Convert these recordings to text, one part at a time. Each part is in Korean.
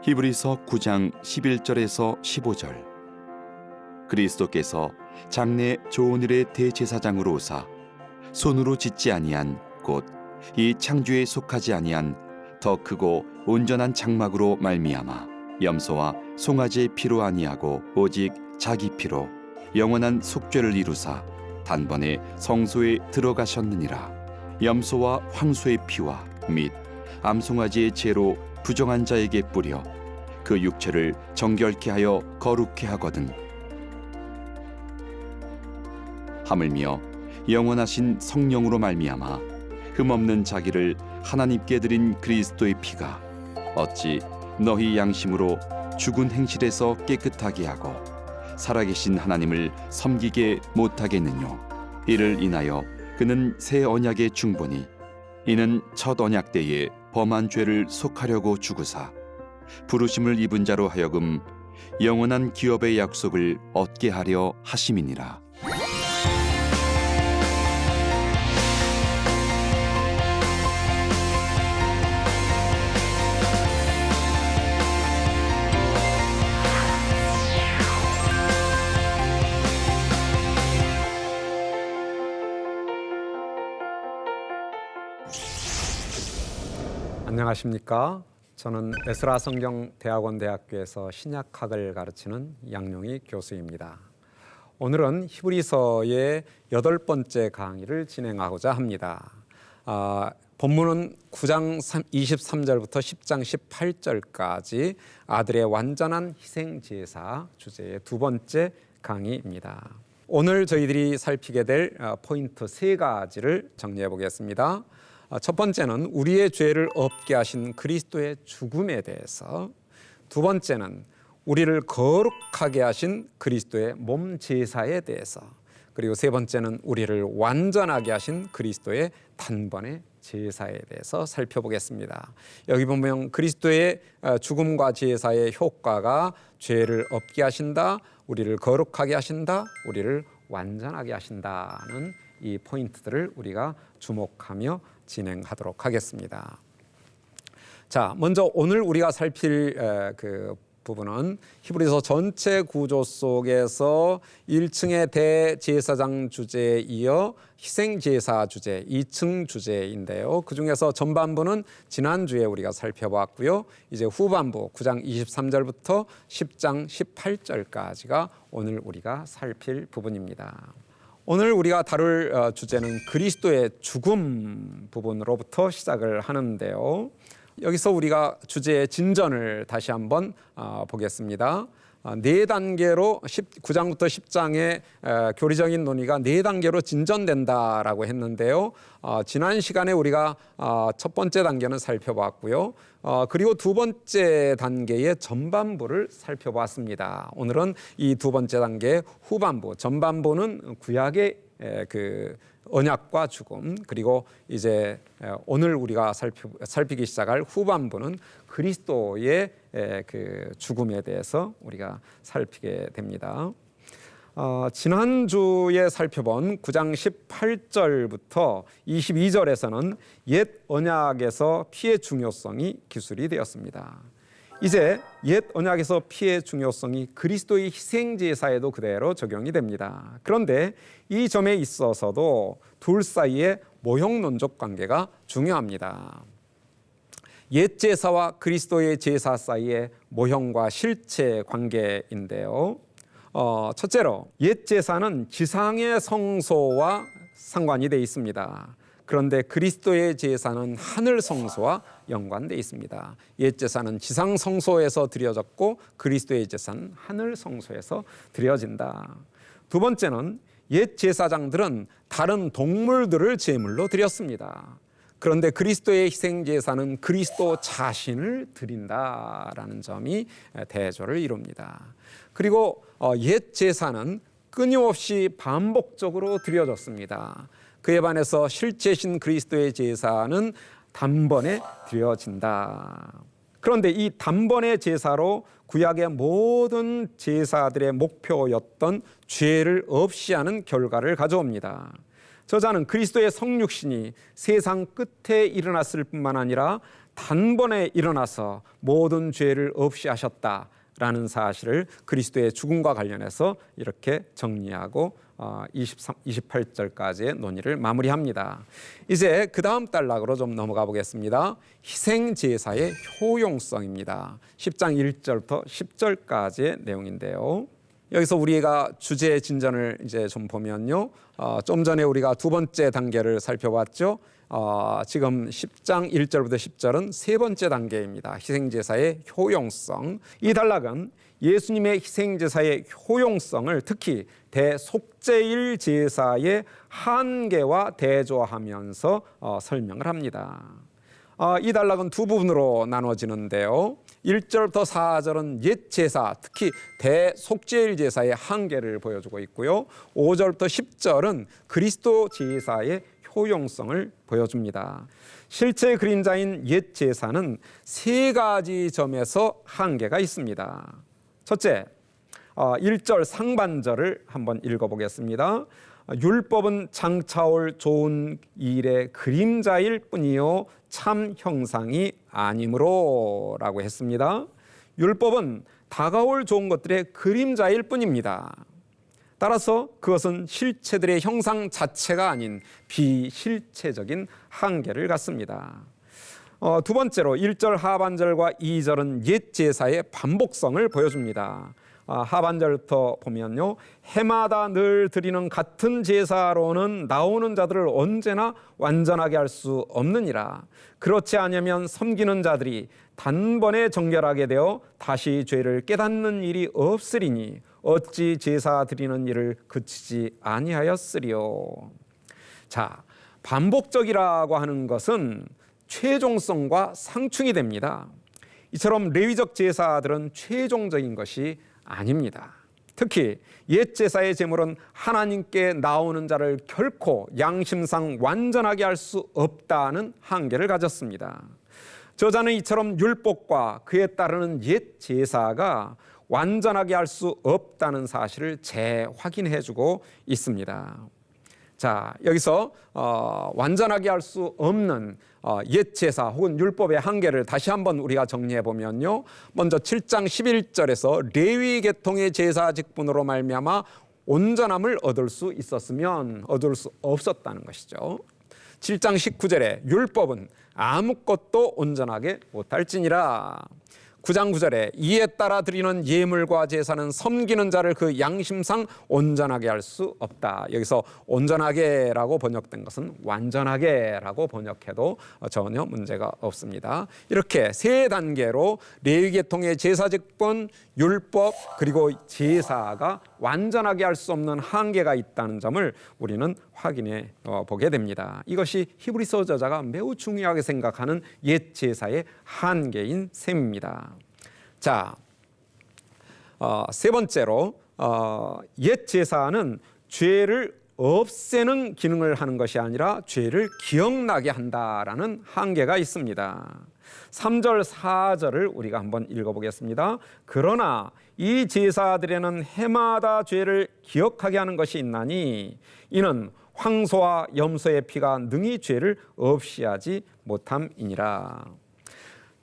히브리서 9장 11절에서 15절. 그리스도께서 장래 좋은 일의 대제사장으로 오사 손으로 짓지 아니한 곧 이 창조에 속하지 아니한 더 크고 온전한 장막으로 말미암아 염소와 송아지의 피로 아니하고 오직 자기 피로 영원한 속죄를 이루사 단번에 성소에 들어가셨느니라. 염소와 황소의 피와 및 암송아지의 죄로 부정한 자에게 뿌려 그 육체를 정결케 하여 거룩케 하거든. 하물며 영원하신 성령으로 말미암아 흠없는 자기를 하나님께 드린 그리스도의 피가 어찌 너희 양심으로 죽은 행실에서 깨끗하게 하고 살아계신 하나님을 섬기게 못하겠느뇨. 이를 인하여 그는 새 언약의 중보니 이는 첫 언약 때에 범한 죄를 속하려고 죽으사 부르심을 입은 자로 하여금 영원한 기업의 약속을 얻게 하려 하심이니라. 안녕하십니까? 저는 에스라 성경 대학원 대학교에서 신약학을 가르치는 양용희 교수입니다. 오늘은 히브리서의 8번째 강의를 진행하고자 합니다. 본문은 9장 23절부터 10장 18절까지 아들의 완전한 희생제사 주제의 2번째 강의입니다. 오늘 저희들이 살피게 될 포인트 3가지를 정리해 보겠습니다. 첫 번째는 우리의 죄를 없게 하신 그리스도의 죽음에 대해서, 두 번째는 우리를 거룩하게 하신 그리스도의 몸 제사에 대해서, 그리고 세 번째는 우리를 완전하게 하신 그리스도의 단번의 제사에 대해서 살펴보겠습니다. 여기 보면 그리스도의 죽음과 제사의 효과가 죄를 없게 하신다, 우리를 거룩하게 하신다, 우리를 완전하게 하신다는 이 포인트들을 우리가 주목하며 진행하도록 하겠습니다. 자, 먼저 오늘 우리가 살필 그 부분은 히브리서 전체 구조 속에서 1층의 대제사장 주제에 이어 희생제사 주제, 2층 주제인데요. 그중에서 전반부는 지난주에 우리가 살펴봤고요. 이제 후반부 9장 23절부터 10장 18절까지가 오늘 우리가 살필 부분입니다. 오늘 우리가 다룰 주제는 그리스도의 죽음 부분으로부터 시작을 하는데요. 여기서 우리가 주제의 진전을 다시 한번 보겠습니다. 4단계로 9장부터 10장의 교리적인 논의가 4단계로 진전된다라고 했는데요. 지난 시간에 우리가 첫 번째 단계는 살펴봤고요. 그리고 두 번째 단계의 전반부를 살펴봤습니다. 오늘은 이 두 번째 단계의 후반부, 전반부는 구약의 그 언약과 죽음, 그리고 이제 오늘 우리가 살피기 시작할 후반부는 그리스도의 그 죽음에 대해서 우리가 살피게 됩니다. 지난주에 살펴본 9장 18절부터 22절에서는 옛 언약에서 피의 중요성이 기술이 되었습니다. 이제 옛 언약에서 피의 중요성이 그리스도의 희생제사에도 그대로 적용이 됩니다. 그런데 이 점에 있어서도 둘 사이의 모형론적 관계가 중요합니다. 옛 제사와 그리스도의 제사 사이의 모형과 실체 관계인데요. 첫째로 옛 제사는 지상의 성소와 상관이 되어 있습니다. 그런데 그리스도의 제사는 하늘 성소와 연관되어 있습니다. 옛 제사는 지상 성소에서 드려졌고 그리스도의 제사는 하늘 성소에서 드려진다. 두 번째는 옛 제사장들은 다른 동물들을 제물로 드렸습니다. 그런데 그리스도의 희생 제사는 그리스도 자신을 드린다라는 점이 대조를 이룹니다. 그리고 옛 제사는 끊임없이 반복적으로 드려졌습니다. 그에 반해서 실제신 그리스도의 제사는 단번에 드려진다. 그런데 이 단번의 제사로 구약의 모든 제사들의 목표였던 죄를 없이 하는 결과를 가져옵니다. 저자는 그리스도의 성육신이 세상 끝에 일어났을 뿐만 아니라 단번에 일어나서 모든 죄를 없이 하셨다라는 사실을 그리스도의 죽음과 관련해서 이렇게 정리하고 28절까지의 논의를 마무리합니다. 이제 그 다음 단락으로 좀 넘어가 보겠습니다. 희생제사의 효용성입니다. 10장 1절부터 10절까지의 내용인데요. 여기서 우리가 주제 진전을 이제 좀 보면요, 좀 전에 우리가 두 번째 단계를 살펴봤죠. 지금 10장 1절부터 10절은 세 번째 단계입니다. 희생제사의 효용성. 이 단락은 예수님의 희생제사의 효용성을 특히 대속죄일 제사의 한계와 대조하면서 설명을 합니다. 이 단락은 두 부분으로 나눠지는데요. 1절부터 4절은 옛 제사, 특히 대속죄일 제사의 한계를 보여주고 있고요. 5절부터 10절은 그리스도 제사의 효용성을 보여줍니다. 실제 그림자인 옛 제사는 세 가지 점에서 한계가 있습니다. 첫째, 1절 상반절을 한번 읽어보겠습니다. 율법은 장차올 좋은 일의 그림자일 뿐이요 참 형상이 아니므로 라고 했습니다. 율법은 다가올 좋은 것들의 그림자일 뿐입니다. 따라서 그것은 실체들의 형상 자체가 아닌 비실체적인 한계를 갖습니다. 두 번째로 1절 하반절과 2절은 옛 제사의 반복성을 보여줍니다. 하반절부터 보면요, 해마다 늘 드리는 같은 제사로는 나오는 자들을 언제나 완전하게 할 수 없느니라. 그렇지 않으면 섬기는 자들이 단번에 정결하게 되어 다시 죄를 깨닫는 일이 없으리니 어찌 제사 드리는 일을 그치지 아니하였으리요. 자, 반복적이라고 하는 것은 최종성과 상충이 됩니다. 이처럼 레위적 제사들은 최종적인 것이 아닙니다. 특히 옛 제사의 제물은 하나님께 나오는 자를 결코 양심상 완전하게 할 수 없다는 한계를 가졌습니다. 저자는 이처럼 율법과 그에 따르는 옛 제사가 완전하게 할 수 없다는 사실을 재확인해주고 있습니다. 자, 여기서 완전하게 할 수 없는 옛 제사 혹은 율법의 한계를 다시 한번 우리가 정리해 보면요, 먼저 7장 11절에서 레위 계통의 제사 직분으로 말미암아 온전함을 얻을 수 있었으면 얻을 수 없었다는 것이죠. 7장 19절에 율법은 아무것도 온전하게 못할지니라. 9장 9절에 이에 따라 드리는 예물과 제사는 섬기는 자를 그 양심상 온전하게 할 수 없다. 여기서 온전하게라고 번역된 것은 완전하게라고 번역해도 전혀 문제가 없습니다. 이렇게 세 단계로 레위계통의 제사직분, 율법 그리고 제사가 완전하게 할 수 없는 한계가 있다는 점을 우리는 확인해 보게 됩니다. 이것이 히브리서 저자가 매우 중요하게 생각하는 옛 제사의 한계인 셈입니다. 자, 세 번째로 옛 제사는 죄를 없애는 기능을 하는 것이 아니라 죄를 기억나게 한다라는 한계가 있습니다. 3절 4절을 우리가 한번 읽어보겠습니다. 그러나 이 제사들에는 해마다 죄를 기억하게 하는 것이 있나니 이는 황소와 염소의 피가 능히 죄를 없이 하지 못함이니라.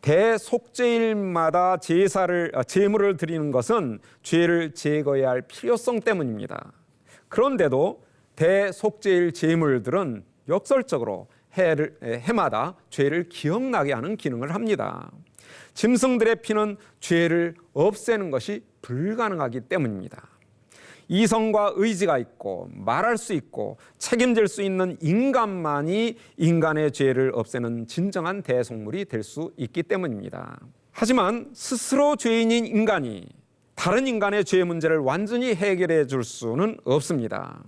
대속죄일마다 제물을 드리는 것은 죄를 제거해야 할 필요성 때문입니다. 그런데도 대속죄일 제물들은 역설적으로 해마다 죄를 기억나게 하는 기능을 합니다. 짐승들의 피는 죄를 없애는 것이 불가능하기 때문입니다. 이성과 의지가 있고 말할 수 있고 책임질 수 있는 인간만이 인간의 죄를 없애는 진정한 대속물이 될 수 있기 때문입니다. 하지만 스스로 죄인인 인간이 다른 인간의 죄 문제를 완전히 해결해 줄 수는 없습니다.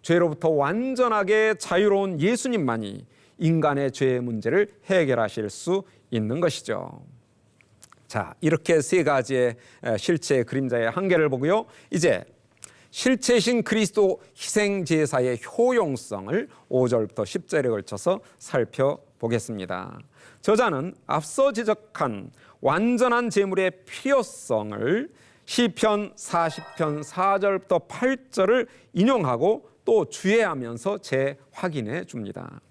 죄로부터 완전하게 자유로운 예수님만이 인간의 죄 문제를 해결하실 수 있는 것이죠. 자, 이렇게 세 가지의 실체 그림자의 한계를 보고요, 이제 실체신 그리스도 희생제사의 효용성을 5절부터 10절에 걸쳐서 살펴보겠습니다. 저자는 앞서 지적한 완전한 제물의 필요성을 시편 40편 4절부터 8절을 인용하고 또 주의하면서 재확인해 줍니다.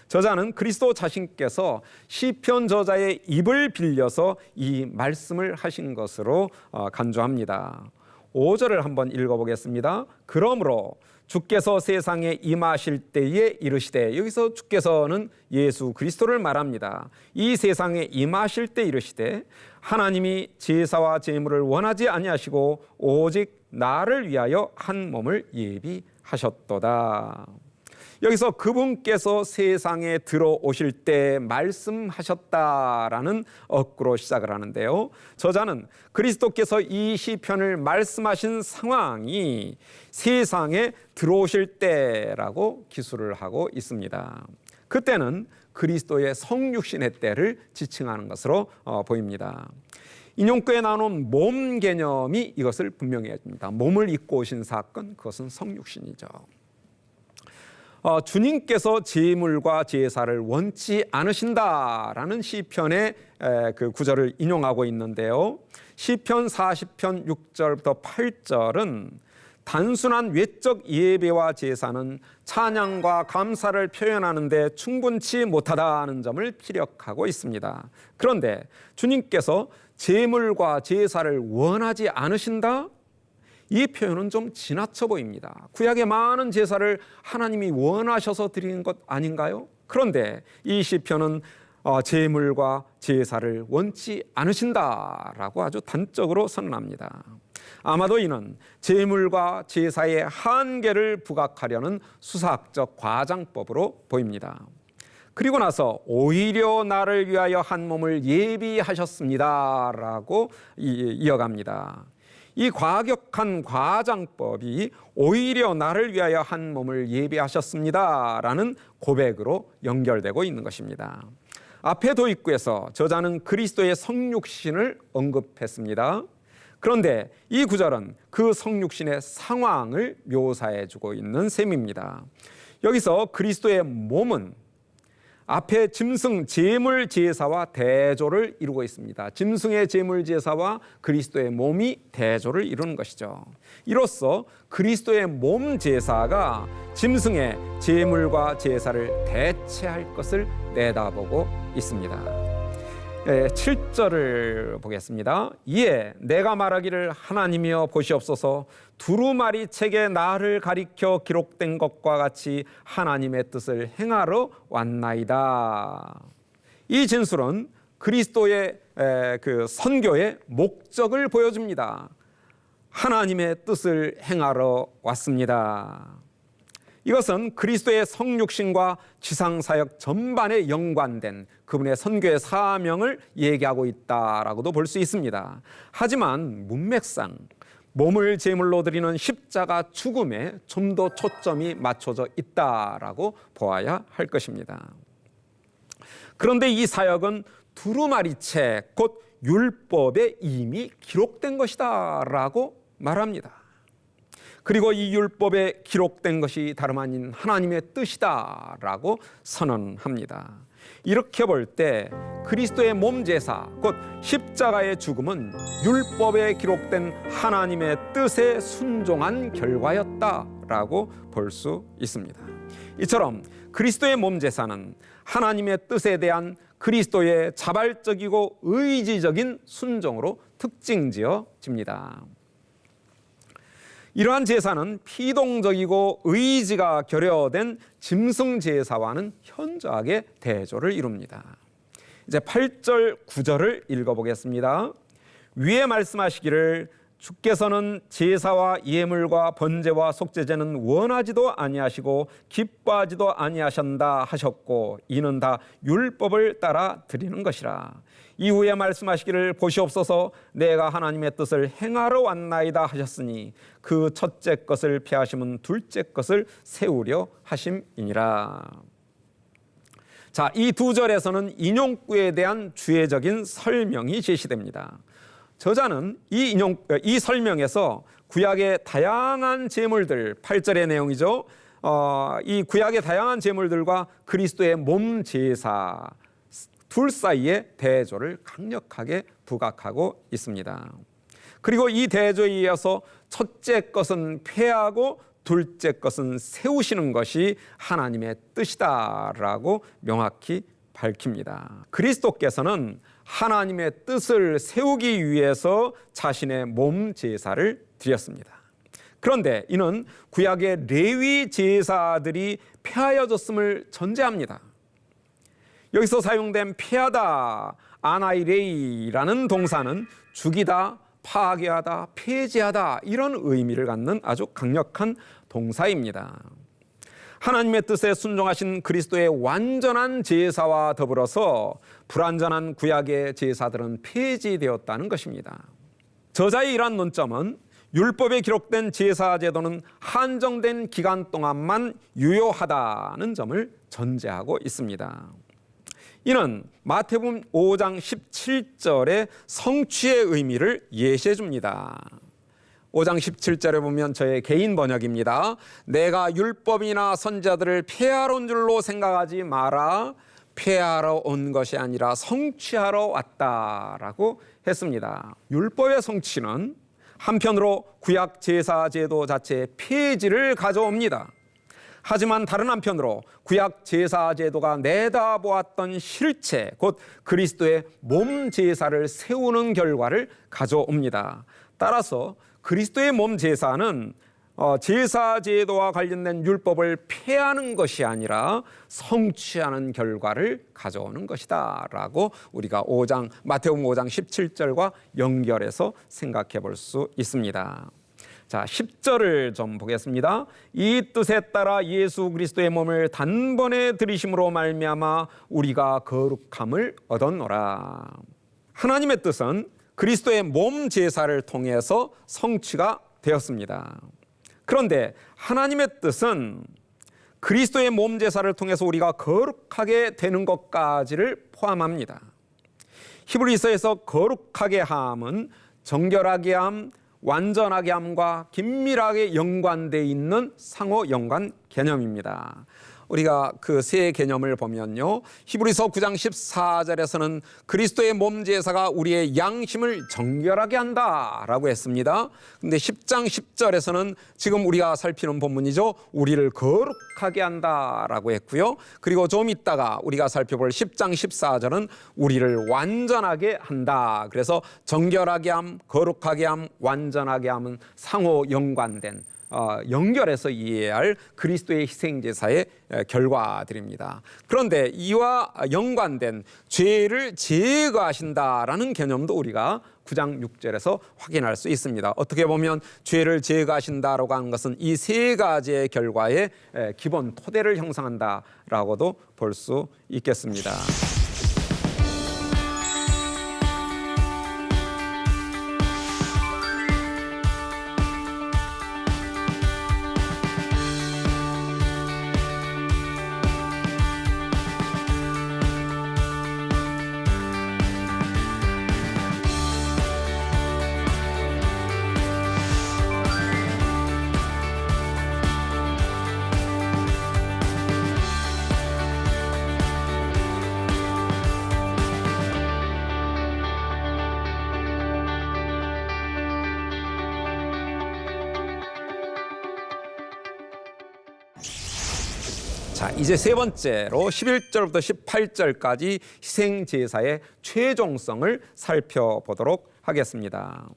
저자는 그리스도 자신께서 시편 저자의 입을 빌려서 이 말씀을 하신 것으로 간주합니다. 5절을 한번 읽어보겠습니다. 그러므로 주께서 세상에 임하실 때에 이르시되, 여기서 주께서는 예수 그리스도를 말합니다. 이 세상에 임하실 때 이르시되 하나님이 제사와 제물을 원하지 아니하시고 오직 나를 위하여 한 몸을 예비하셨도다. 여기서 그분께서 세상에 들어오실 때 말씀하셨다라는 어구로 시작을 하는데요. 저자는 그리스도께서 이 시편을 말씀하신 상황이 세상에 들어오실 때라고 기술을 하고 있습니다. 그때는 그리스도의 성육신의 때를 지칭하는 것으로 보입니다. 인용구에 나오는 몸 개념이 이것을 분명히 해줍니다. 몸을 입고 오신 사건, 그것은 성육신이죠. 주님께서 제물과 제사를 원치 않으신다라는 시편의 그 구절을 인용하고 있는데요. 시편 40편 6절부터 8절은 단순한 외적 예배와 제사는 찬양과 감사를 표현하는데 충분치 못하다는 점을 피력하고 있습니다. 그런데 주님께서 제물과 제사를 원하지 않으신다? 이 표현은 좀 지나쳐 보입니다. 구약의 많은 제사를 하나님이 원하셔서 드리는 것 아닌가요? 그런데 이 시편은 제물과 제사를 원치 않으신다라고 아주 단적으로 선언합니다. 아마도 이는 제물과 제사의 한계를 부각하려는 수사학적 과장법으로 보입니다. 그리고 나서 오히려 나를 위하여 한 몸을 예비하셨습니다라고 이어갑니다. 이 과격한 과장법이 오히려 나를 위하여 한 몸을 예비하셨습니다라는 고백으로 연결되고 있는 것입니다. 앞에 도입구에서 저자는 그리스도의 성육신을 언급했습니다. 그런데 이 구절은 그 성육신의 상황을 묘사해주고 있는 셈입니다. 여기서 그리스도의 몸은 앞에 짐승 제물 제사와 대조를 이루고 있습니다. 짐승의 제물 제사와 그리스도의 몸이 대조를 이루는 것이죠. 이로써 그리스도의 몸 제사가 짐승의 제물과 제사를 대체할 것을 내다보고 있습니다. 7절을 보겠습니다. 이에 내가 말하기를 하나님이여 보시옵소서, 두루마리 책에 나를 가리켜 기록된 것과 같이 하나님의 뜻을 행하러 왔나이다. 이 진술은 그리스도의 그 선교의 목적을 보여줍니다. 하나님의 뜻을 행하러 왔습니다. 이것은 그리스도의 성육신과 지상사역 전반에 연관된 그분의 선교의 사명을 얘기하고 있다라고도 볼 수 있습니다. 하지만 문맥상 몸을 제물로 드리는 십자가 죽음에 좀 더 초점이 맞춰져 있다라고 보아야 할 것입니다. 그런데 이 사역은 두루마리책, 곧 율법에 이미 기록된 것이다라고 말합니다. 그리고 이 율법에 기록된 것이 다름 아닌 하나님의 뜻이다라고 선언합니다. 이렇게 볼 때 그리스도의 몸 제사, 곧 십자가의 죽음은 율법에 기록된 하나님의 뜻에 순종한 결과였다라고 볼 수 있습니다. 이처럼 그리스도의 몸 제사는 하나님의 뜻에 대한 그리스도의 자발적이고 의지적인 순종으로 특징지어집니다. 이러한 제사는 피동적이고 의지가 결여된 짐승 제사와는 현저하게 대조를 이룹니다. 이제 8절 9절을 읽어보겠습니다. 위에 말씀하시기를 주께서는 제사와 예물과 번제와 속죄제는 원하지도 아니하시고 기뻐하지도 아니하신다 하셨고 이는 다 율법을 따라 드리는 것이라. 이후에 말씀하시기를 보시옵소서, 내가 하나님의 뜻을 행하러 왔나이다 하셨으니 그 첫째 것을 폐하심은 둘째 것을 세우려 하심이니라. 자, 이 두 절에서는 인용구에 대한 주의적인 설명이 제시됩니다. 저자는 이 설명에서 구약의 다양한 제물들, 8절의 내용이죠. 이 구약의 다양한 제물들과 그리스도의 몸 제사 둘 사이의 대조를 강력하게 부각하고 있습니다. 그리고 이 대조에 이어서 첫째 것은 폐하고 둘째 것은 세우시는 것이 하나님의 뜻이다라고 명확히 밝힙니다. 그리스도께서는 하나님의 뜻을 세우기 위해서 자신의 몸 제사를 드렸습니다. 그런데 이는 구약의 레위 제사들이 폐하여졌음을 전제합니다. 여기서 사용된 폐하다, 아나이레이라는 동사는 죽이다, 파괴하다, 폐지하다 이런 의미를 갖는 아주 강력한 동사입니다. 하나님의 뜻에 순종하신 그리스도의 완전한 제사와 더불어서 불완전한 구약의 제사들은 폐지되었다는 것입니다. 저자의 이러한 논점은 율법에 기록된 제사 제도는 한정된 기간 동안만 유효하다는 점을 전제하고 있습니다. 이는 마태복음 5장 17절의 성취의 의미를 예시해 줍니다. 5장 17절에 보면 저의 개인 번역입니다. 내가 율법이나 선지자들을 폐하러 온 줄로 생각하지 마라. 폐하러 온 것이 아니라 성취하러 왔다라고 했습니다. 율법의 성취는 한편으로 구약 제사 제도 자체의 폐지를 가져옵니다. 하지만 다른 한편으로 구약 제사 제도가 내다보았던 실체, 곧 그리스도의 몸 제사를 세우는 결과를 가져옵니다. 따라서 그리스도의 몸 제사는 제사 제도와 관련된 율법을 폐하는 것이 아니라 성취하는 결과를 가져오는 것이다라고 우리가 마태복음 5장 17절과 연결해서 생각해 볼 수 있습니다. 자, 10절을 좀 보겠습니다. 이 뜻에 따라 예수 그리스도의 몸을 단번에 들이심으로 말미암아 우리가 거룩함을 얻었노라. 하나님의 뜻은 그리스도의 몸 제사를 통해서 성취가 되었습니다. 그런데 하나님의 뜻은 그리스도의 몸 제사를 통해서 우리가 거룩하게 되는 것까지를 포함합니다. 히브리서에서 거룩하게 함은 정결하게 함, 완전하게 함과 긴밀하게 연관되어 있는 상호 연관 개념입니다. 우리가 그 세 개념을 보면요, 히브리서 9장 14절에서는 그리스도의 몸 제사가 우리의 양심을 정결하게 한다라고 했습니다. 근데 10장 10절에서는 지금 우리가 살피는 본문이죠, 우리를 거룩하게 한다라고 했고요. 그리고 좀 있다가 우리가 살펴볼 10장 14절은 우리를 완전하게 한다. 그래서 정결하게 함, 거룩하게 함, 완전하게 함은 상호 연관된 연결해서 이해해야 할 그리스도의 희생제사의 결과들입니다. 그런데 이와 연관된 죄를 제거하신다라는 개념도 우리가 9장 6절에서 확인할 수 있습니다. 어떻게 보면 죄를 제거하신다라고 하는 것은 이 세 가지의 결과의 기본 토대를 형성한다라고도 볼 수 있겠습니다. 자, 이제 세 번째로 11절부터 18절까지 희생제사의 최종성을 살펴보도록 하겠습니다.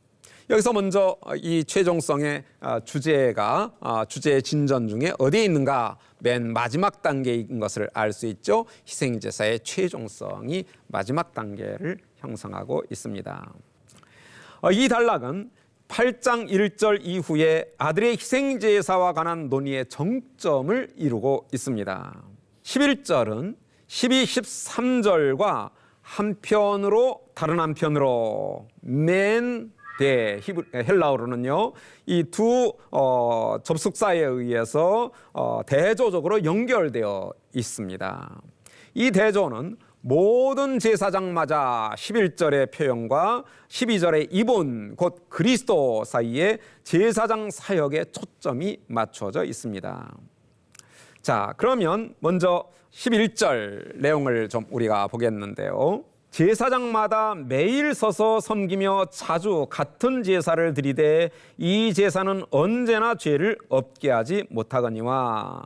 여기서 먼저 이 최종성의 주제의 진전 중에 어디에 있는가, 맨 마지막 단계인 것을 알 수 있죠. 희생제사의 최종성이 마지막 단계를 형성하고 있습니다. 이 단락은 8장 1절 이후에 아들의 희생제사와 관한 논의의 정점을 이루고 있습니다. 11절은 12, 13절과 다른 한편으로 헬라어로는요, 이 두 접속사에 의해서 대조적으로 연결되어 있습니다. 이 대조는 모든 제사장마다 11절의 표현과 12절의 이분, 곧 그리스도 사이에 제사장 사역에 초점이 맞춰져 있습니다. 자, 그러면 먼저 11절 내용을 좀 우리가 보겠는데요. 제사장마다 매일 서서 섬기며 자주 같은 제사를 드리되 이 제사는 언제나 죄를 없게 하지 못하거니와.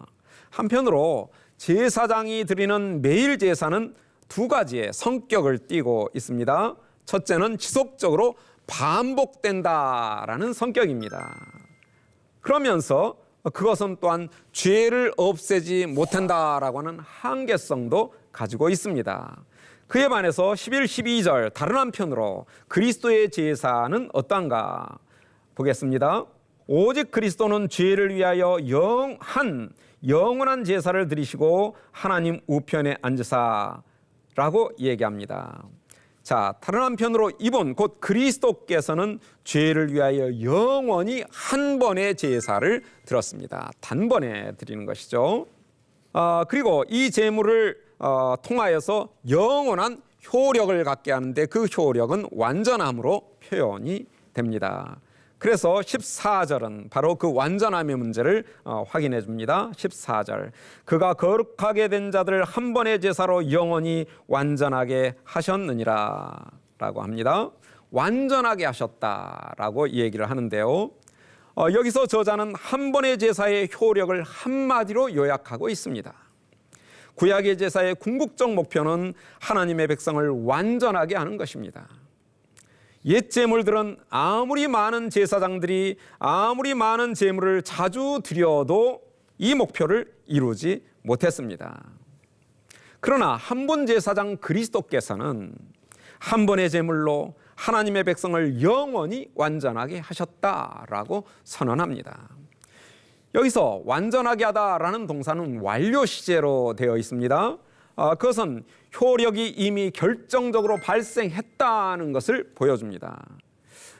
한편으로 제사장이 드리는 매일 제사는 두 가지의 성격을 띠고 있습니다. 첫째는 지속적으로 반복된다라는 성격입니다. 그러면서 그것은 또한 죄를 없애지 못한다라고 하는 한계성도 가지고 있습니다. 그에 반해서 11, 12절 다른 한편으로 그리스도의 제사는 어떠한가 보겠습니다. 오직 그리스도는 죄를 위하여 영원한 제사를 드리시고 하나님 우편에 앉으사라고 얘기합니다. 자, 다른 한편으로 이분 곧 그리스도께서는 죄를 위하여 영원히 한 번의 제사를 드렸습니다. 단번에 드리는 것이죠. 그리고 이 제물을 통하여서 영원한 효력을 갖게 하는데 그 효력은 완전함으로 표현이 됩니다. 그래서 14절은 바로 그 완전함의 문제를 확인해 줍니다. 14절 그가 거룩하게 된 자들을 한 번의 제사로 영원히 완전하게 하셨느니라 라고 합니다. 완전하게 하셨다라고 얘기를 하는데요. 여기서 저자는 한 번의 제사의 효력을 한마디로 요약하고 있습니다. 구약의 제사의 궁극적 목표는 하나님의 백성을 완전하게 하는 것입니다. 옛 제물들은 아무리 많은 제사장들이 아무리 많은 제물을 자주 드려도 이 목표를 이루지 못했습니다. 그러나 한 번 제사장 그리스도께서는 한 번의 제물로 하나님의 백성을 영원히 완전하게 하셨다라고 선언합니다. 여기서 완전하게 하다라는 동사는 완료 시제로 되어 있습니다. 그것은 효력이 이미 결정적으로 발생했다는 것을 보여줍니다.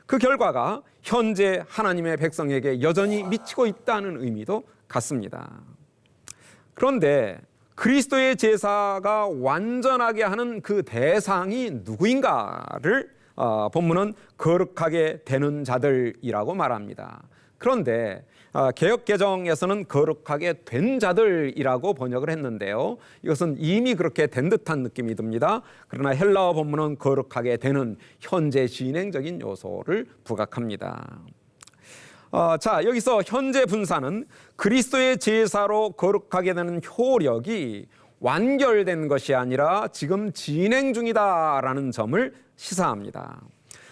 그 결과가 현재 하나님의 백성에게 여전히 미치고 있다는 의미도 같습니다. 그런데 그리스도의 제사가 완전하게 하는 그 대상이 누구인가를 본문은 거룩하게 되는 자들이라고 말합니다. 그런데 개역개정에서는 거룩하게 된 자들이라고 번역을 했는데요. 이것은 이미 그렇게 된 듯한 느낌이 듭니다. 그러나 헬라어 본문은 거룩하게 되는 현재 진행적인 요소를 부각합니다. 자, 여기서 현재 분사는 그리스도의 제사로 거룩하게 되는 효력이 완결된 것이 아니라 지금 진행 중이다라는 점을 시사합니다.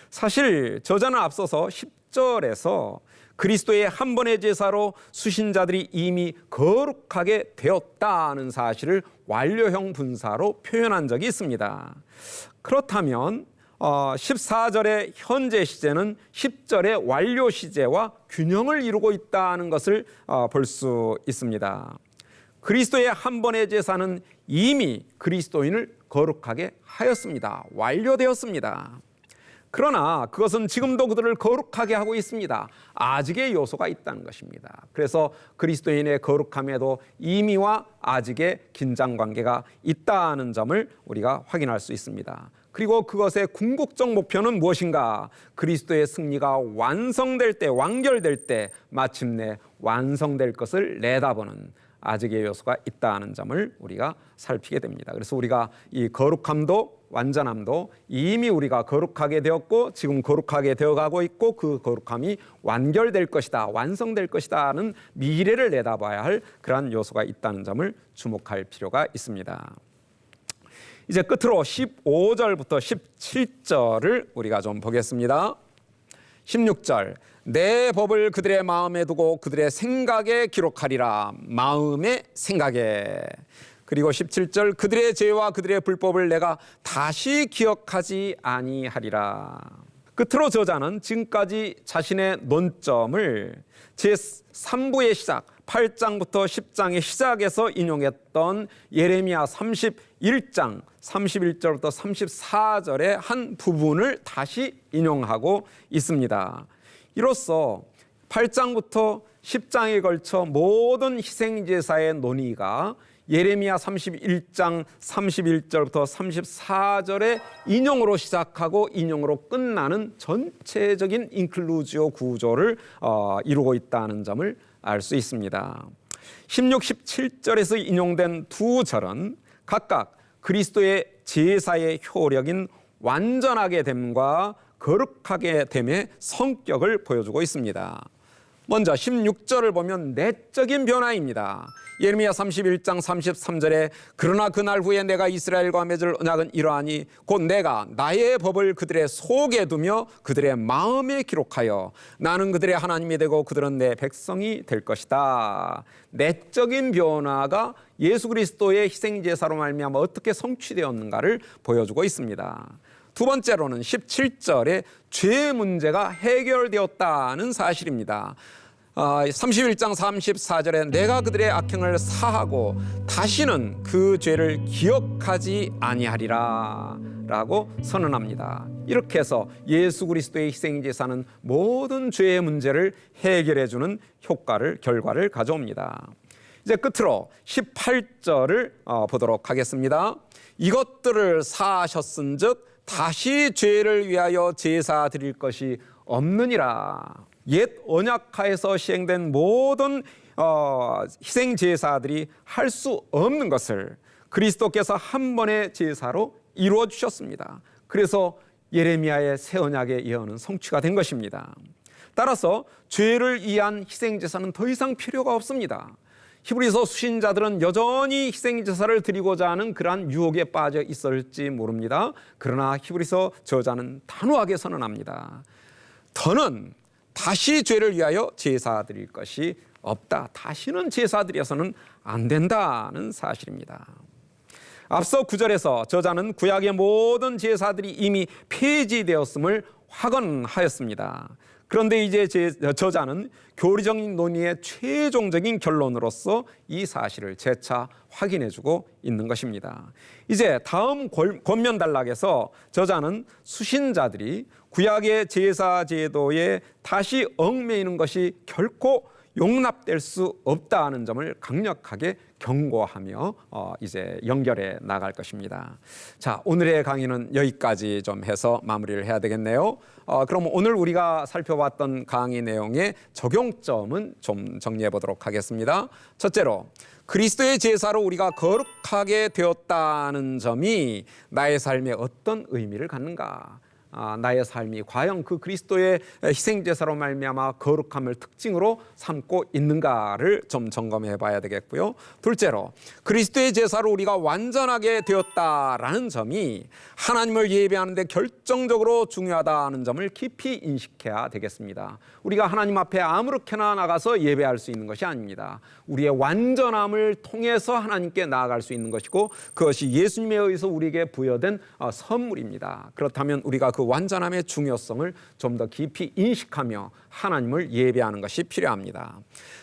사실 저자는 앞서서 10절에서 그리스도의 한 번의 제사로 수신자들이 이미 거룩하게 되었다는 사실을 완료형 분사로 표현한 적이 있습니다. 그렇다면 14절의 현재 시제는 10절의 완료 시제와 균형을 이루고 있다는 것을 볼 수 있습니다. 그리스도의 한 번의 제사는 이미 그리스도인을 거룩하게 하였습니다. 완료되었습니다. 그러나 그것은 지금도 그들을 거룩하게 하고 있습니다. 아직의 요소가 있다는 것입니다. 그래서 그리스도인의 거룩함에도 이미와 아직의 긴장관계가 있다는 점을 우리가 확인할 수 있습니다. 그리고 그것의 궁극적 목표는 무엇인가? 그리스도의 승리가 완성될 때, 완결될 때 마침내 완성될 것을 내다보는 아직의 요소가 있다는 점을 우리가 살피게 됩니다. 그래서 우리가 이 거룩함도 완전함도 이미 우리가 거룩하게 되었고 지금 거룩하게 되어가고 있고 그 거룩함이 완결될 것이다, 완성될 것이다 하는 미래를 내다봐야 할 그러한 요소가 있다는 점을 주목할 필요가 있습니다. 이제 끝으로 15절부터 17절을 우리가 좀 보겠습니다. 16절 내 법을 그들의 마음에 두고 그들의 생각에 기록하리라. 마음의 생각에. 그리고 17절 그들의 죄와 그들의 불법을 내가 다시 기억하지 아니하리라. 끝으로 저자는 지금까지 자신의 논점을 제3부의 시작 8장부터 10장의 시작에서 인용했던 예레미야 31장 31절부터 34절의 한 부분을 다시 인용하고 있습니다. 이로써 8장부터 10장에 걸쳐 모든 희생제사의 논의가 예레미야 31장 31절부터 34절의 인용으로 시작하고 인용으로 끝나는 전체적인 인클루지오 구조를 이루고 있다는 점을 알 수 있습니다. 16, 17절에서 인용된 두 절은 각각 그리스도의 제사의 효력인 완전하게 됨과 거룩하게 됨의 성격을 보여주고 있습니다. 먼저 16절을 보면 내적인 변화입니다. 예레미야 31장 33절에 그러나 그날 후에 내가 이스라엘과 맺을 언약은 이러하니 곧 내가 나의 법을 그들의 속에 두며 그들의 마음에 기록하여 나는 그들의 하나님이 되고 그들은 내 백성이 될 것이다. 내적인 변화가 예수 그리스도의 희생제사로 말미암아 어떻게 성취되었는가를 보여주고 있습니다. 두 번째로는 17절에 죄 문제가 해결되었다는 사실입니다. 31장 34절에 내가 그들의 악행을 사하고 다시는 그 죄를 기억하지 아니하리라 라고 선언합니다. 이렇게 해서 예수 그리스도의 희생제사는 모든 죄의 문제를 해결해주는 결과를 가져옵니다. 이제 끝으로 18절을 보도록 하겠습니다. 이것들을 사하셨은즉 다시 죄를 위하여 제사 드릴 것이 없느니라. 옛 언약하에서 시행된 모든 희생 제사들이 할 수 없는 것을 그리스도께서 한 번의 제사로 이루어 주셨습니다. 그래서 예레미야의 새 언약의 예언은 성취가 된 것입니다. 따라서 죄를 위한 희생 제사는 더 이상 필요가 없습니다. 히브리서 수신자들은 여전히 희생제사를 드리고자 하는 그러한 유혹에 빠져 있을지 모릅니다. 그러나 히브리서 저자는 단호하게 선언합니다. 더는 다시 죄를 위하여 제사 드릴 것이 없다. 다시는 제사 드려서는 안 된다는 사실입니다. 앞서 9절에서 저자는 구약의 모든 제사들이 이미 폐지되었음을 확언하였습니다. 그런데 이제 저자는 교리적인 논의의 최종적인 결론으로서 이 사실을 재차 확인해주고 있는 것입니다. 이제 다음 권면 단락에서 저자는 수신자들이 구약의 제사 제도에 다시 얽매이는 것이 결코 용납될 수 없다는 점을 강력하게 경고하며 이제 연결해 나갈 것입니다. 자, 오늘의 강의는 여기까지 좀 해서 마무리를 해야 되겠네요. 그럼 오늘 우리가 살펴봤던 강의 내용의 적용점은 좀 정리해 보도록 하겠습니다. 첫째로 그리스도의 제사로 우리가 거룩하게 되었다는 점이 나의 삶에 어떤 의미를 갖는가? 나의 삶이 과연 그 그리스도의 희생제사로 말미암아 거룩함을 특징으로 삼고 있는가를 좀 점검해 봐야 되겠고요. 둘째로 그리스도의 제사로 우리가 완전하게 되었다라는 점이 하나님을 예배하는 데 결정적으로 중요하다는 점을 깊이 인식해야 되겠습니다. 우리가 하나님 앞에 아무렇게나 나가서 예배할 수 있는 것이 아닙니다. 우리의 완전함을 통해서 하나님께 나아갈 수 있는 것이고 그것이 예수님에 의해서 우리에게 부여된 선물입니다. 그렇다면 우리가 그 완전함의 중요성을 좀 더 깊이 인식하며 하나님을 예배하는 것이 필요합니다.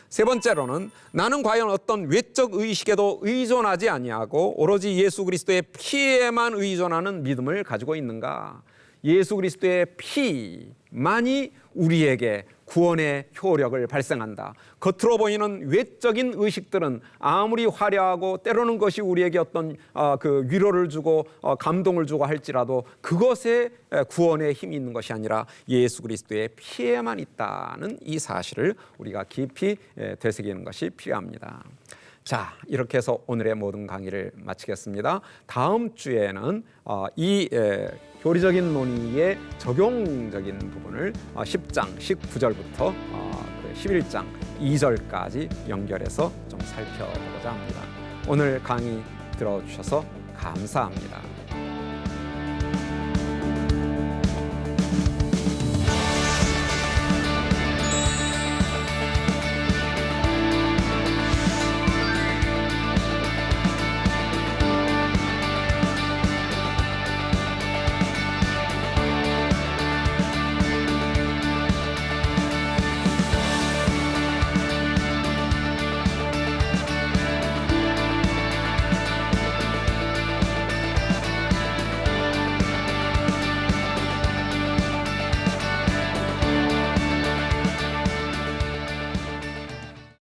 세 번째로는 나는 과연 어떤 외적 의식에도 의존하지 아니하고 오로지 예수 그리스도의 피에만 의존하는 믿음을 가지고 있는가? 예수 그리스도의 피만이 우리에게 구원의 효력을 발생한다. 겉으로 보이는 외적인 의식들은 아무리 화려하고 때로는 것이 우리에게 어떤 그 위로를 주고 감동을 주고 할지라도 그것에 구원의 힘이 있는 것이 아니라 예수 그리스도의 피에만 있다는 이 사실을 우리가 깊이 되새기는 것이 필요합니다. 자, 이렇게 해서 오늘의 모든 강의를 마치겠습니다. 다음 주에는 이 교리적인 논의의 적용적인 부분을 10장 19절부터 11장 2절까지 연결해서 좀 살펴보고자 합니다. 오늘 강의 들어주셔서 감사합니다.